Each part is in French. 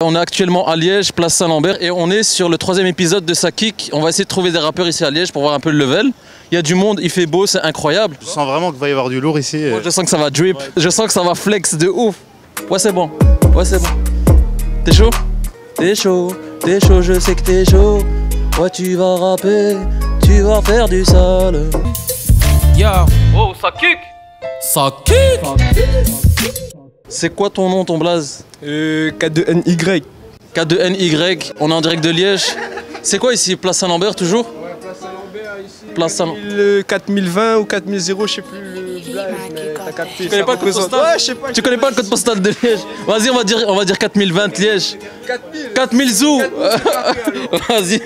On est actuellement à Liège, place Saint-Lambert, et on est sur le 3e épisode de Sa Kick. On va essayer de trouver des rappeurs ici à Liège pour voir un peu le level. Il y a du monde, il fait beau, c'est incroyable. Je sens vraiment qu'il va y avoir du lourd ici. Moi, je sens que ça va drip, je sens que ça va flex de ouf. Ouais, c'est bon, ouais, c'est bon. T'es chaud? T'es chaud, je sais que t'es chaud. Ouais, tu vas rapper, tu vas faire du sale. Yo. Oh, Sa Kick! Sa Kick. C'est quoi ton nom, ton blaze? K2NY. K2NY, on est en direct de Liège. C'est quoi ici, place Saint-Lambert toujours? Ouais, place Saint-Lambert ici. Place Saint-Lambert. Le 4020 ou 4000, je sais plus le blaze, mais t'as capté. Tu connais pas le code postal? Ouais, je sais pas. Tu connais pas le code postal de Liège? Vas-y, on va dire 4020 Liège. 4000. 4000 zou. Vas-y.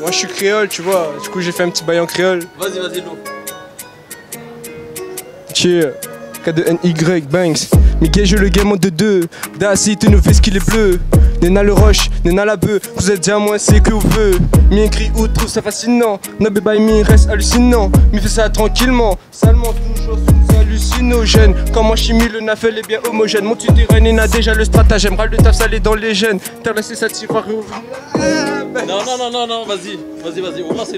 Moi je suis créole, tu vois. Du coup j'ai fait un petit bail en créole. Vas-y, l'eau. Cheer. K2NY, Banks. Miguel, je le game en 2-2. Daci, tu nous fais ce qu'il est bleu. Nena le roche, Nena la bœuf. Vous êtes déjà moins, c'est que vous veut. Mi écrit ou trouve ça fascinant. Nobé by mi reste hallucinant. Mi fait ça tranquillement. Salement toujours sous hallucinogène. Quand moi chimie, le nafel est bien homogène. Mon tu dirais Nena déjà le stratagème. Râle de taf salé dans les gènes. T'as laissé ça tiroir et ouvrir. Non, vas-y, au moins c'est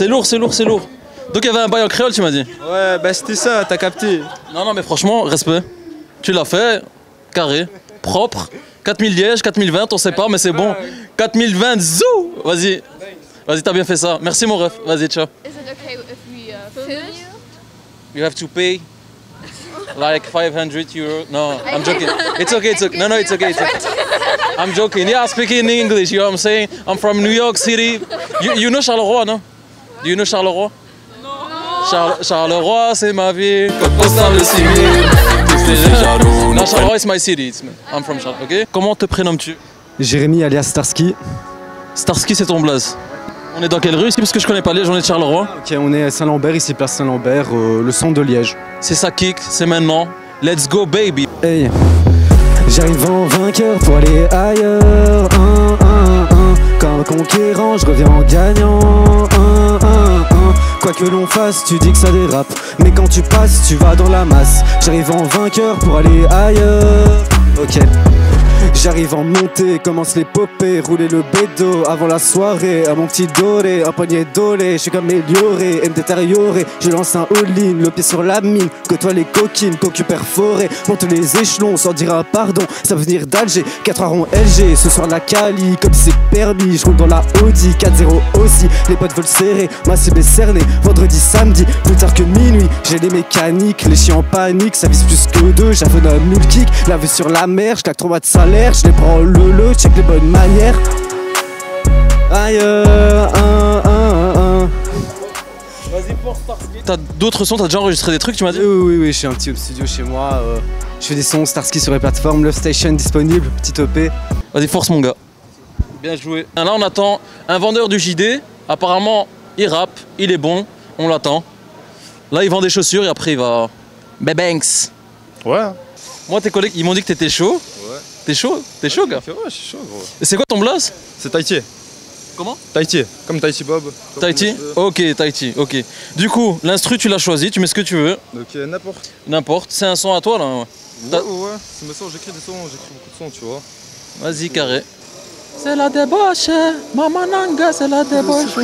lourd. C'est lourd. Donc il y avait un bail en créole, tu m'as dit? Ouais, bah c'était ça, t'as capté. Non, mais franchement, respect. Tu l'as fait, carré, propre. 4000 Liège, 4020, on sait pas, mais c'est bon. 4020, zou. Vas-y, t'as bien fait ça. Merci mon ref, vas-y, ciao. Is it okay if we film you? You have to pay like 500 euros. No, I'm joking. It's okay. No, it's okay. I'm joking. Yeah, I speak in English, you know what I'm saying? I'm from New York City. You know Charleroi, no? Do you know Charleroi? Charleroi, c'est ma ville. Code postal de 6000. Non, Charleroi, c'est my city. I'm from Charleroi, ok? Comment te prénommes-tu? Jérémy alias Starsky. Starsky, c'est ton blaze. On est dans quelle rue ici? Parce que je connais pas Liège, on est de Charleroi. Ok, on est à Saint-Lambert, ici place Saint-Lambert, le centre de Liège. C'est Sa Kick, c'est maintenant. Let's go, baby. Hey, j'arrive en vainqueur pour aller ailleurs. Comme conquérant, je reviens en gagnant. Quoi que l'on fasse, tu dis que ça dérape. Mais quand tu passes, tu vas dans la masse. J'arrive en vainqueur pour aller ailleurs. Ok. J'arrive en montée, commence l'épopée. Rouler le bédo avant la soirée. À mon petit doré, un poignet dolé. Je suis amélioré, me détérioré. Je lance un all-in, le pied sur la mine. Côtoie les coquines, cocu perforé. Monte les échelons sans dire un pardon. Ça veut venir d'Alger, 4 en LG. Ce soir la Cali, comme c'est permis. Je roule dans la Audi, 4-0 aussi. Les potes veulent serrer, ma CB cerné. Vendredi, samedi, plus tard que minuit. J'ai les mécaniques, les chiens en panique. Ça vise plus que deux, j'avais un mule kick. La vue sur la mer, je claque 3 mois de salaire. Je les prends le check les bonnes manières. Ailleurs, Vas-y, force Starsky. T'as d'autres sons, t'as déjà enregistré des trucs, tu m'as dit? Oui, je suis un petit home studio chez moi. Je fais des sons Starsky sur les plateformes, Love Station disponible, petit EP. Vas-y, force mon gars. Bien joué. Là, on attend un vendeur du JD. Apparemment, il rappe, il est bon, on l'attend. Là, il vend des chaussures et après, il va. Banks. Ouais. Moi, tes collègues, ils m'ont dit que t'étais chaud. Ouais. T'es chaud? T'es chaud, gars? Ouais, je suis chaud, gros. Et c'est quoi ton blaze? C'est Tahiti. Comment? Tahiti, comme Tahiti Bob. Tahiti? Ok, Tahiti, ok. Du coup, l'instru, tu l'as choisi, tu mets ce que tu veux. Donc n'importe. N'importe. C'est un son à toi, là. Ouais, c'est mes sons, j'écris des sons, j'écris beaucoup de sons, tu vois. Vas-y, carré. C'est la débauche, Maman Nanga, c'est la débauche.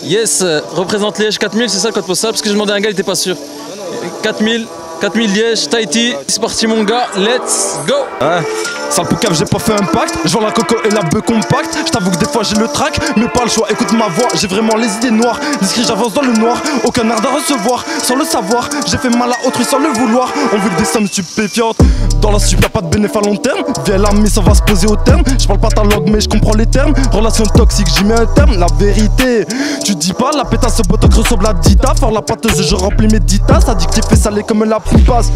Yes, représente Liège 4000, c'est ça le code postal? Parce que j'ai demandé à un gars, il était pas sûr. 4000 Liège, Tahiti, c'est parti mon gars, let's go! Ouais. Sale poucave, j'ai pas fait un pacte. Je vends la coco et la bœuf compacte. Je t'avoue que des fois j'ai le trac, mais pas le choix. Écoute ma voix, j'ai vraiment les idées noires. Discret, j'avance dans le noir, aucun art à recevoir. Sans le savoir, j'ai fait mal à autrui sans le vouloir. On veut des sommes stupéfiantes. Dans la sup, y'a pas de bénéfice à long terme. Viens la mise, ça va se poser au terme. Je parle pas ta langue, mais je comprends les termes. Relation toxique, j'y mets un terme. La vérité, tu dis pas, la pétasse au botox ressemble à Dita. Fort la pâteuse, je remplis mes ditas. Addictif et salé comme la poupasse.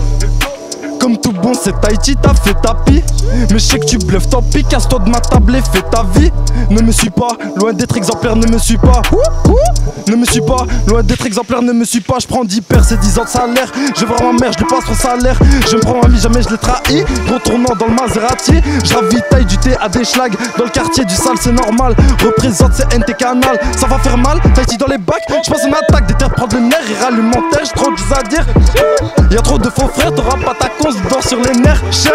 Comme tout bon c'est Tahiti, t'as fait tapis. Mais je sais que tu bluffes, tant pis, casse-toi de ma table et fais ta vie. Ne me suis pas, loin d'être exemplaire, ne me suis pas. Ne me suis pas, loin d'être exemplaire, ne me suis pas. Je prends 10 paires, c'est 10 ans de salaire. Je vais voir ma mère, je lui passe son salaire. Je me prends un ami, jamais je l'ai trahi. Retournant dans le Maserati, je ravitaille du dédié à des schlags. Dans le quartier du sale, c'est normal. Représente CNT Canal. Ça va faire mal, t'as dit dans les bacs. J'passe une attaque, des terres prendre le nerf. Et rallume mon terre, j'ai trop de choses à dire. Y'a trop de faux frères, t'auras pas ta cause, dors sur les nerfs. Cher,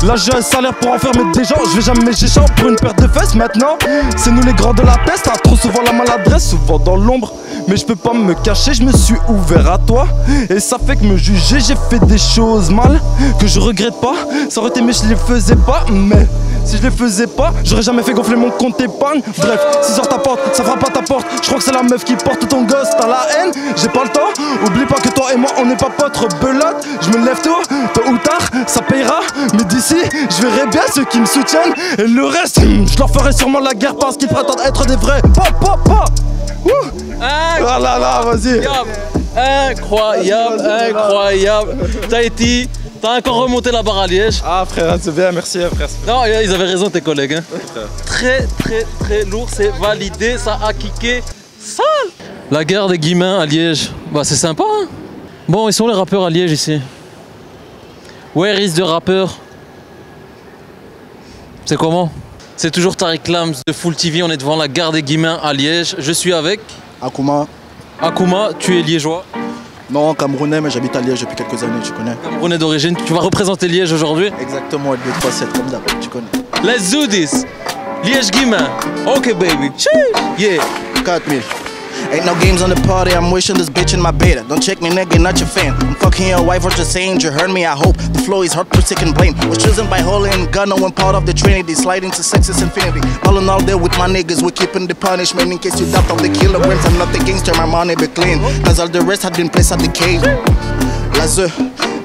là j'ai un salaire pour enfermer des gens. Je vais jamais géchant pour une paire de fesses maintenant. C'est nous les grands de la peste, t'as trop souvent la maladresse, souvent dans l'ombre. Mais je peux pas me cacher, je me suis ouvert à toi. Et ça fait que me juger, j'ai fait des choses mal que je regrette pas. Ça aurait été mieux, je les faisais pas. Mais si je les faisais pas, j'aurais jamais fait gonfler mon compte épargne. Bref, 6 heures ta porte, ça fera pas ta porte. Je crois que c'est la meuf qui porte ton gosse, t'as la haine. J'ai pas le temps, oublie pas que toi et moi on n'est pas potes, rebelote. Je me lève tôt ou tard, ça payera. Mais d'ici, je verrai bien ceux qui me soutiennent. Et le reste, je leur ferai sûrement la guerre parce qu'ils prétendent être des vrais. Ah là là, vas-y. Incroyable, incroyable. Tahiti, t'as encore remonté la barre à Liège. Ah frère, c'est bien, merci frère. Non, ils avaient raison tes collègues. Hein. Très très très lourd, c'est validé, ça a kické sale. La gare des Guillemins à Liège, bah c'est sympa hein. Bon, ils sont les rappeurs à Liège ici. Where is the rapper? C'est comment? C'est toujours Tariq Lams de Full TV, on est devant la gare des Guillemins à Liège. Je suis avec Akouma. Akouma, tu es liégeois? Non, camerounais, mais j'habite à Liège depuis quelques années, tu connais. Camerounais d'origine, tu vas représenter Liège aujourd'hui? Exactement, le 2-3-7 comme d'hab, tu connais. Let's do this! Liège Guillemins. Ok baby. Yeah. 4000. Ain't no games on the party, I'm wishing this bitch in my beta. Don't check me, nigga, not your fan. I'm fucking your wife, what you're saying, you heard me, I hope. The flow is hard, sick and blame. Was chosen by Holy and God, no one part of the Trinity. Sliding to success infinity. Ballin' all day with my niggas, we keeping the punishment. In case you doubt all the kilograms, I'm not the gangster, my money be clean. Cause all the rest had been placed at the cave. Lazeux.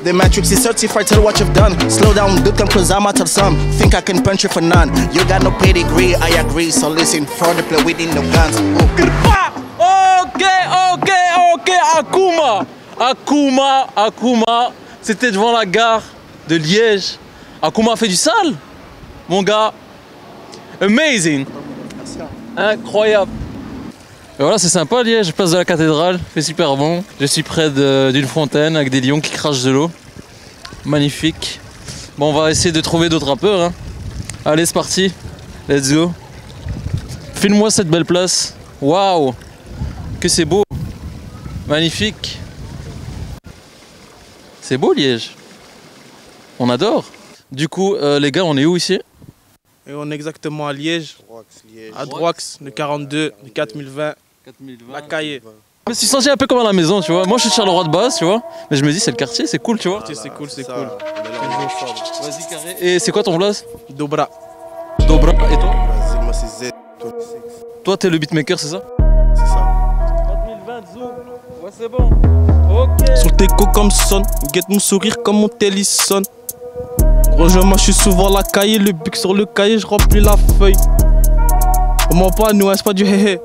The matrix is certified, tell what you've done. Slow down, dude, come close, I'm out of some. Think I can punch you for none. You got no pedigree, I agree. So listen, for the play within no guns. Ok, Akouma, c'était devant la gare de Liège. Akouma a fait du sale, mon gars. Amazing. Incroyable. Et voilà, c'est sympa Liège, place de la cathédrale, fait super bon. Je suis près d'une fontaine avec des lions qui crachent de l'eau. Magnifique. Bon, on va essayer de trouver d'autres rappeurs. Hein. Allez, c'est parti. Let's go. Filme-moi cette belle place. Waouh, que c'est beau. Magnifique. C'est beau Liège. On adore. Du coup, les gars, on est où ici? Et on est exactement à Liège, à Droix, le 42, le 4020, la Caillé. Je me suis senti un peu comme à la maison, tu vois. Moi, je suis de Charleroi de base, tu vois. Mais je me dis, c'est le quartier, c'est cool, tu vois. C'est cool, c'est cool. Vas-y, carré. Et c'est quoi ton place? Dobra. Dobra. Et toi? Vas-y, moi c'est Z. Toi, t'es le beatmaker, c'est ça? C'est ça. 4020 Zoom. Ouais, c'est bon. Ok. Sur le teco comme son, guette mon sourire comme mon téléphone. Rejoins-moi, je suis souvent la cahier, le bic sur le cahier, je remplis la feuille. On ment pas, nous, hein, c'est pas du hé-hé.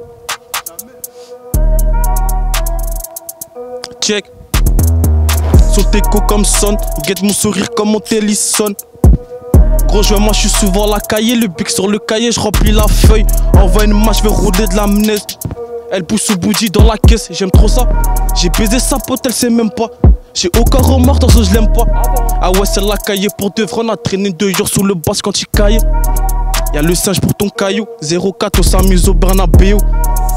Check. Sur le teco comme son, guette mon sourire comme mon téléphone. Rejoins-moi, je suis souvent la cahier, le bic sur le cahier, je remplis la feuille. Envoie une main, je vais rouler de la menace. Elle pousse au bougie dans la caisse, j'aime trop ça. J'ai baisé sa pote, elle sait même pas. J'ai aucun remords, dans ce je l'aime pas. Ah ouais, c'est la cahier pour de vrai, on a traîné 2 jours sous le bas quand il caillait. Y'a le singe pour ton caillou, 04, on s'amuse au Bernabéu.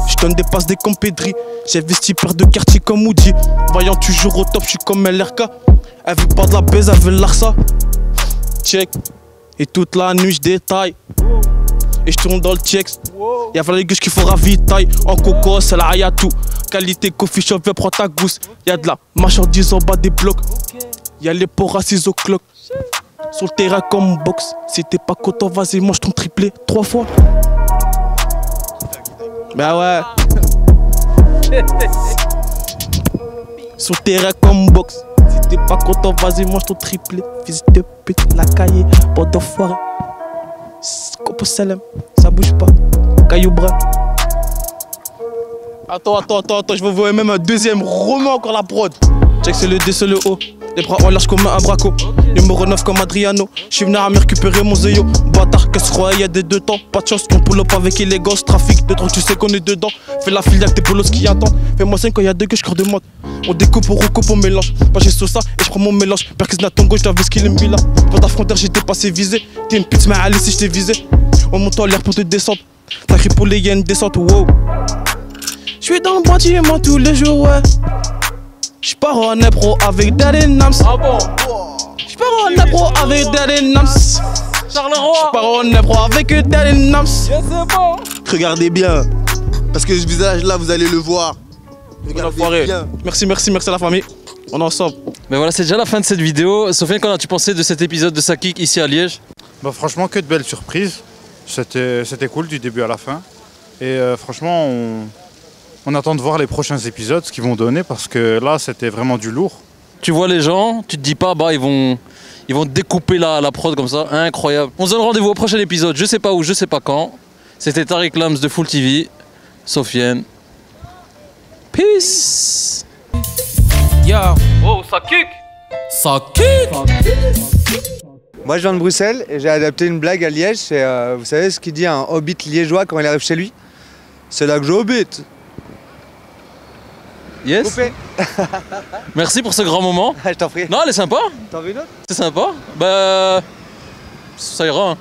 J'donne des passes des compédries, j'ai vesti paire de quartier comme Woody. Voyant toujours au top, j'suis comme LRK. Elle veut pas de la baise, elle veut l'arsa. Check, et toute la nuit j'détaille. Et j'tourne dans le checks. Y'a les gueuches qui font ravitaille. En coco, c'est la Hayatou. Qualité coffee shop, viens prends ta gousse. Y'a de la marchandise en bas des blocs. Y'a les ports assis au clock. Sur le terrain comme box. Si t'es pas content, vas-y, mange ton triplé 3 fois. Bah ouais. Sur le terrain comme box. Si t'es pas content, vas-y, mange ton triplé. Fils de pute, la cahier, pour d'enfoiré. Copo Salem, ça bouge pas. Caillou brun. Attends, je vais vous voir même un deuxième roman encore la prod. Check, c'est le D, c'est le O. Les bras en large comme un braco. Numéro 9 comme Adriano. J'suis venu à me récupérer mon zéyo. Bâtard, qu'est-ce croit, y'a des deux temps. Pas de chance qu'on pull up avec les gosses. Trafic de drogue, tu sais qu'on est dedans. Fais la file avec tes polos qui attendent. Fais-moi 5 quand y'a deux gueules, j'cors de mode. On découpe, on recoupe, on mélange. Pas j'ai ça et j'prends mon mélange. Perkis n'a ton gauche, j'avais ce qu'il aime là. Pas d'affronter, j'étais passé visé. T'es une pute, mais allez si j't'ai visé. On monte en l'air pour te descendre. T'as crié pour les y'a une descente, wow. J'suis dans le bâtiment tous les jours, ouais. J'pars en pro avec Daddy Nams. Ah bon? J'pars en pro avec Daddy Nams. Charleroi. J'pars en pro avec Daddy Nams. Yes, c'est bon. Regardez bien, parce que ce visage là vous allez le voir. Regardez bien. Merci à la famille. On est ensemble. Mais voilà, c'est déjà la fin de cette vidéo. Sofiane, qu'en as-tu pensé de cet épisode de Sakik ici à Liège? Bah franchement, que de belles surprises. C'était cool du début à la fin. Et franchement, on attend de voir les prochains épisodes, ce qu'ils vont donner, parce que là, c'était vraiment du lourd. Tu vois les gens, tu te dis pas, bah ils vont découper la prod comme ça, incroyable. On se donne rendez-vous au prochain épisode, je sais pas où, je sais pas quand. C'était Tariq Lams de Full TV, Sofiane. Peace. Yeah. Oh, ça kick. Ça kick. Moi je viens de Bruxelles et j'ai adapté une blague à Liège. C'est, vous savez ce qu'il dit un hobbit liégeois quand il arrive chez lui? C'est là que je hobbit. Yes. Coupé. Merci pour ce grand moment. Je t'en prie. Non, elle est sympa. T'en veux une autre? C'est sympa. Bah, ça ira. Hein.